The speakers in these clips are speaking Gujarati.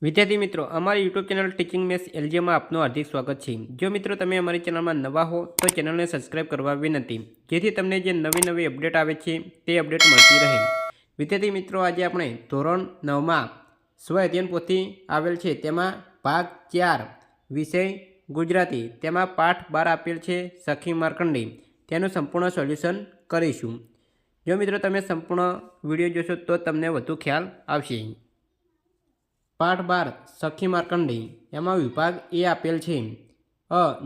વિદ્યાર્થી મિત્રો, અમારી યુટ્યુબ ચેનલ ટીચિંગ મેથ્સ એલજીમાં આપનું હાર્દિક સ્વાગત છે। જો મિત્રો તમે અમારી ચેનલમાં નવા હો તો ચેનલને સબસ્ક્રાઇબ કરવા વિનંતી, જેથી તમને જે નવી અપડેટ આવે છે તે અપડેટ મળતી રહે। વિદ્યાર્થી મિત્રો, આજે આપણે ધોરણ 9માં સ્વ અધ્યયન પોથી આવેલ છે તેમાં ભાગ 4 વિષય ગુજરાતી તેમાં પાઠ 12 આપેલ છે સખી માર્કંડી, તેનું સંપૂર્ણ સોલ્યુશન કરીશું। જો મિત્રો તમે સંપૂર્ણ વિડીયો જોશો તો તમને વધુ ખ્યાલ આવશે। પાઠ 12 સખી માર્કંડી, એમાં વિભાગ એ આપેલ છે।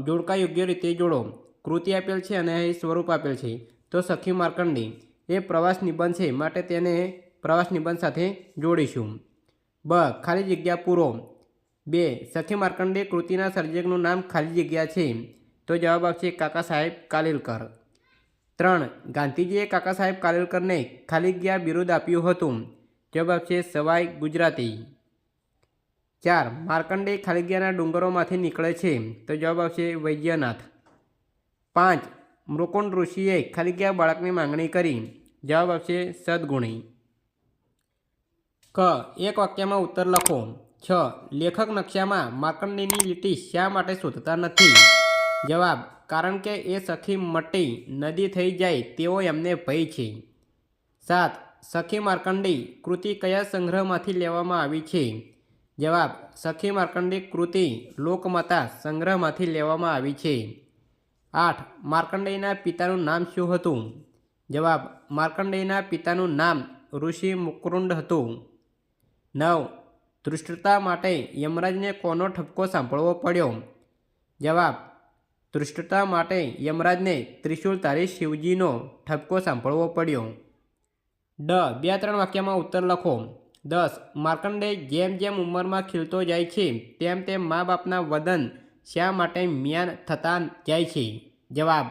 જોડકા યોગ્ય રીતે જોડો। કૃતિ આપેલ છે અને અહીં સ્વરૂપ આપેલ છે। તો સખી માર્કંડી એ પ્રવાસ નિબંધ છે, માટે તેને પ્રવાસ નિબંધ સાથે જોડીશું। ખાલી જગ્યા પૂરો। 2 સખી માર્કંડી કૃતિના સર્જકનું નામ ખાલી જગ્યા છે, તો જવાબ આવશે કાકા સાહેબ કાલેલકર। 3 ગાંધીજીએ કાકા સાહેબ કાલેલકરને ખાલી જગ્યા બિરુદ આપ્યું હતું, જવાબ આવશે સવાઈ ગુજરાતી। 4 માર્કંડેય ખાલી જગ્યાના ડુંગરોમાંથી નીકળે છે, તો જવાબ આવશે વૈદ્યનાથ। 5 મૃકુંડ ઋષિએ ખાલી જગ્યા બાળકની માંગણી કરી, જવાબ આવશે સદગુણી। એક વાક્યમાં ઉત્તર લખો। 6 લેખક નકશામાં માર્કંડેયની લીટી શા માટે શોધતા નથી? જવાબ, કારણ કે એ સખી મટી નદી થઈ જાય તેવો એમને ભય છે। 7 સખી માર્કંડી કૃતિ કયા સંગ્રહમાંથી લેવામાં આવી છે? જવાબ, સખી માર્કંડી કૃતિ લોકમાતા સંગ્રહમાંથી લેવામાં આવી છે। 8 માર્કંડેયના પિતાનું નામ શું હતું? જવાબ, માર્કંડેયના પિતાનું નામ ઋષિ મુકુંડ હતું। 9 ધૃષ્ટતા માટે યમરાજને કોનો ઠપકો સાંભળવો પડ્યો? જવાબ, ધૃષ્ટતા માટે યમરાજને ત્રિશૂલધારી શિવજીનો ઠપકો સાંભળવો પડ્યો। 2-3 વાક્યમાં ઉત્તર લખો। 10 માર્કંડેય જેમ જેમ ઉંમરમાં ખીલતો જાય છે તેમ તેમ મા બાપના વદન શા માટે મ્યાન થતા જાય છે? જવાબ,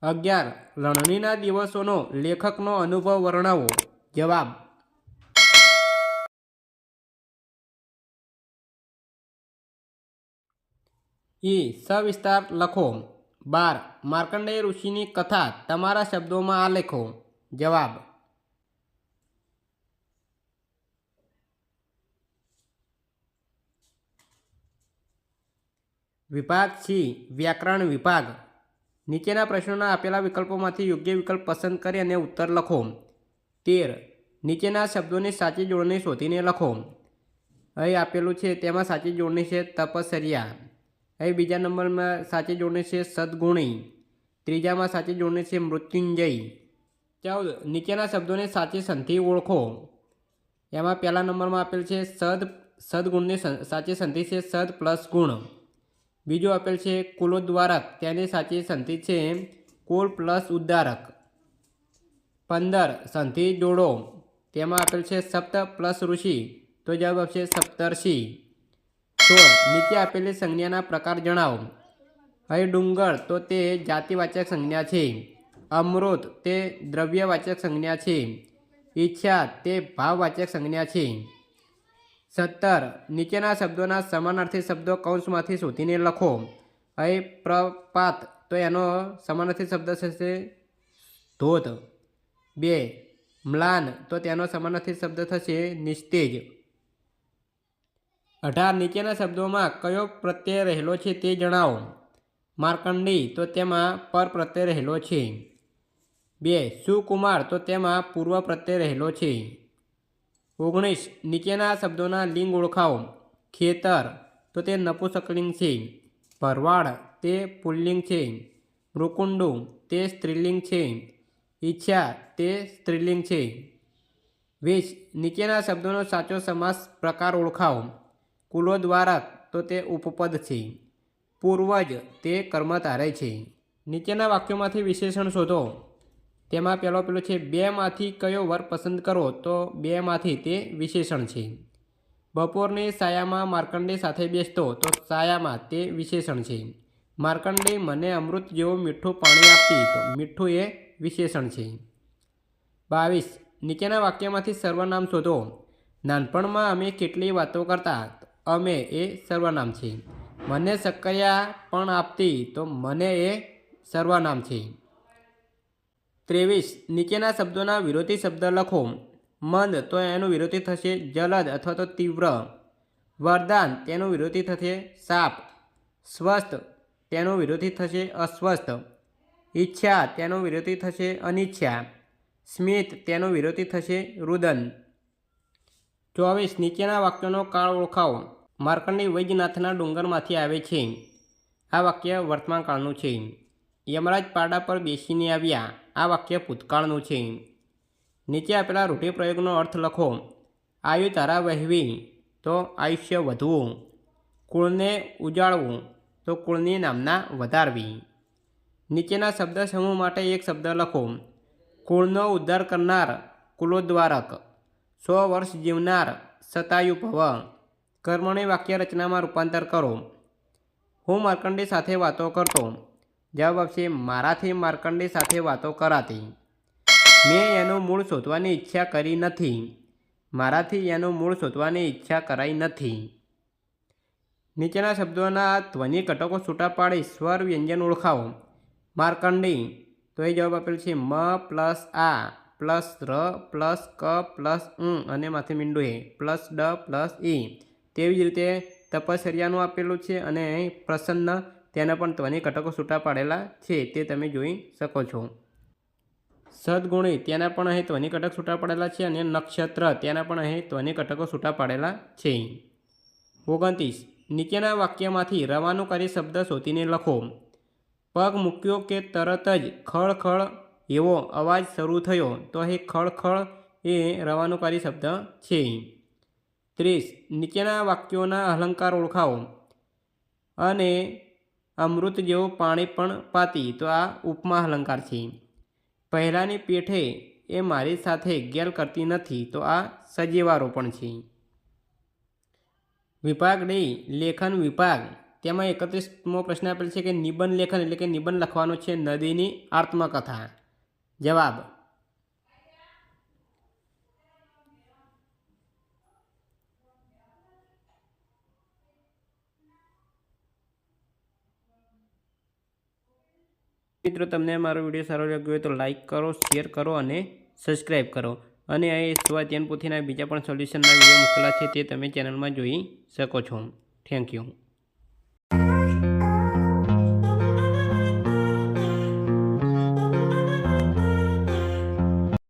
11 લણણીના દિવસોનો લેખકનો અનુભવ વર્ણવો। જવાબ, સવિસ્તાર લખો। 12 માર્કંડેય ઋષિની કથા તમારા શબ્દોમાં આલેખો। જવાબ, વિભાગ સી વ્યાકરણ વિભાગ, નીચેના પ્રશ્નોના આપેલા વિકલ્પોમાંથી યોગ્ય વિકલ્પ પસંદ કરી અને ઉત્તર લખો। 13 નીચેના શબ્દોની સાચી જોડણી શોધીને લખો। અહીં આપેલું છે તેમાં સાચી જોડણી છે તપશ્ચર્યા। અહીં બીજા નંબરમાં સાચી જોડણી છે સદગુણી। ત્રીજામાં સાચી જોડણી છે મૃત્યુંજય। 14 નીચેના શબ્દોની સાચી સંધિ ઓળખો। એમાં પહેલા નંબરમાં આપેલ છે સદગુણની સાચી સંધિ છે સદ પ્લસ ગુણ। બીજું આપેલ છે કુલોદ્વારક, તેની સાચી સંધિ છે કુલ પ્લસ ઉદ્ધારક। 15 સંધિ જોડો, તેમાં આપેલ છે સપ્ત પ્લસ ઋષિ, તો જવાબ આવશે સપ્તર્ષિ। 16 નીચે આપેલી સંજ્ઞાના પ્રકાર જણાવો। અહીં ડુંગર તો તે જાતિવાચક સંજ્ઞા છે। અમૃત તે દ્રવ્યવાચક સંજ્ઞા છે। ઈચ્છા તે ભાવવાચક સંજ્ઞા છે। 17 નીચેના શબ્દોના સમાનાર્થી શબ્દો કૌંસમાંથી શોધીને લખો। અહીં પ્રપાત તો એનો સમાનાર્થી શબ્દ થશે ધોધ। 2 મ્લાન તો તેનો સમાનાર્થી શબ્દ થશે નિસ્તેજ। 18 નીચેના શબ્દોમાં કયો પ્રત્યય રહેલો છે તે જણાવો। માર્કંડી તો તેમાં પર પ્રત્યય રહેલો છે। 2 સુકુમાર તો તેમાં પૂર્વ પ્રત્યય રહેલો છે। 19 નીચેના શબ્દોના લિંગ ઓળખાવો। ખેતર તો તે નપુંસકલિંગ છે। ભરવાડ તે પુલ્લિંગ છે। મૃકુંડુ તે સ્ત્રીલિંગ છે। ઈચ્છા તે સ્ત્રીલિંગ છે। 20 નીચેના શબ્દોનો સાચો સમાસ પ્રકાર ઓળખાવો। કુલોદ્વારક તો તે ઉપપદ છે। પૂર્વજ તે કર્મધારય છે। નીચેના વાક્યોમાંથી વિશેષણ શોધો। તેમાં પહેલો છે બેમાંથી કયો વર્ગ પસંદ કરો, તો બેમાંથી તે વિશેષણ છે। બપોરની છાયામાં માર્કંડેય સાથે બેસતો, તો છાયામાં તે વિશેષણ છે। માર્કંડેય મને અમૃત જેવું મીઠું પાણી આપતી, તો મીઠું એ વિશેષણ છે। 22 નીચેના વાક્યમાંથી સર્વનામ શોધો। નાનપણમાં અમે કેટલી વાતો કરતા, અમે એ સર્વનામ છે। મને શક્કરિયા પણ આપતી, તો મને એ સર્વનામ છે। 23 નીચેના શબ્દોના વિરોધી શબ્દ લખો. મંદ તો એનું વિરોધી થશે જલદ અથવા તો તીવ્ર. વરદાન તેનું વિરોધી થશે શાપ. સ્વસ્થ તેનું વિરોધી થશે અસ્વસ્થ. ઈચ્છા તેનું વિરોધી થશે અનિચ્છા. સ્મિત તેનું વિરોધી થશે રુદન. 24 નીચેના વાક્યોનો કાળ ઓળખાવો. માર્કંડેય વૈજનાથના ડુંગરમાંથી આવે છે. આ વાક્ય વર્તમાન કાળનું છે. યમરાજ પારડા પર બેસીને આવ્યા. આ વાક્ય ભૂતકાળનું છે. નીચે આપેલા રૂઢિપ્રયોગનો અર્થ લખો. આયુ તારા વહેવી તો આયુષ્ય વધવું. કુળને ઉજાળવું તો કુળની નામના વધારવી. નીચેના શબ્દ સમૂહ માટે એક શબ્દ લખો. કુળનો ઉદ્ધાર કરનાર કુલોદ્વારક. 100 વર્ષ જીવનાર શતાયુ ભવ. કર્મણી વાક્ય રચનામાં રૂપાંતર કરો. હું માર્કંડેય સાથે વાતો કરતો. જવાબ આવશે મારાથી માર્કંડેય સાથે વાતો કરાતી. મેં એનું મૂળ શોધવાની ઈચ્છા કરી નથી. મારાથી એનું મૂળ શોધવાની ઈચ્છા કરાઈ નથી. નીચેના શબ્દોના ધ્વનિ ઘટકો છૂટા પાડી સ્વર વ્યંજન ઓળખાવો. માર્કંડેય તો એ જવાબ આપેલ છે મ પ્લસ આ પ્લસ ર પ્લસ ક પ્લસ અને માથે મીંડું એ પ્લસ ડ પ્લસ ઈ. તેવી જ રીતે તપશ્ચર્યાનું આપેલું છે અને પ્રસન્ન તેના પણ ધ્વનિ ઘટકો છૂટા પાડેલા છે તે તમે જોઈ શકો છો. સદગુણી તેના પણ અહીં ધ્વનિ ઘટક છૂટા પાડેલા છે અને નક્ષત્ર તેના પણ અહીં ધ્વનિ ઘટકો છૂટા પાડેલા છે. 29 નીચેના વાક્યમાંથી રવાનુકારી શબ્દ શોધીને લખો. પગ મૂક્યો કે તરત જ ખળખળ એવો અવાજ શરૂ થયો તો અહીં ખળખળ એ રવાનુકારી શબ્દ છે. 30 નીચેના વાક્યોના અલંકાર ઓળખાવો. અને અમૃત જેવું પાણી પણ પાતી તો આ ઉપમા અલંકાર છે. પહેલાંની પેઠે એ મારી સાથે ગેલ કરતી નથી તો આ સજીવારોપણ છે. વિભાગ ડી લેખન વિભાગ. તેમાં 31મો પ્રશ્ન આપેલ છે કે નિબંધ લેખન એટલે કે નિબંધ લખવાનો છે નદીની આત્મકથા. જવાબ મિત્રો તમને મારો વિડીયો સારો લાગ્યો હોય તો લાઈક કરો, શેર કરો અને સબસ્ક્રાઈબ કરો. અને અહીં સ્વાધ્યાયન પોથીના બીજા પણ સોલ્યુશનના વિડીયો મૂકેલા છે તે તમે ચેનલમાં જોઈ શકો છો. Thank you.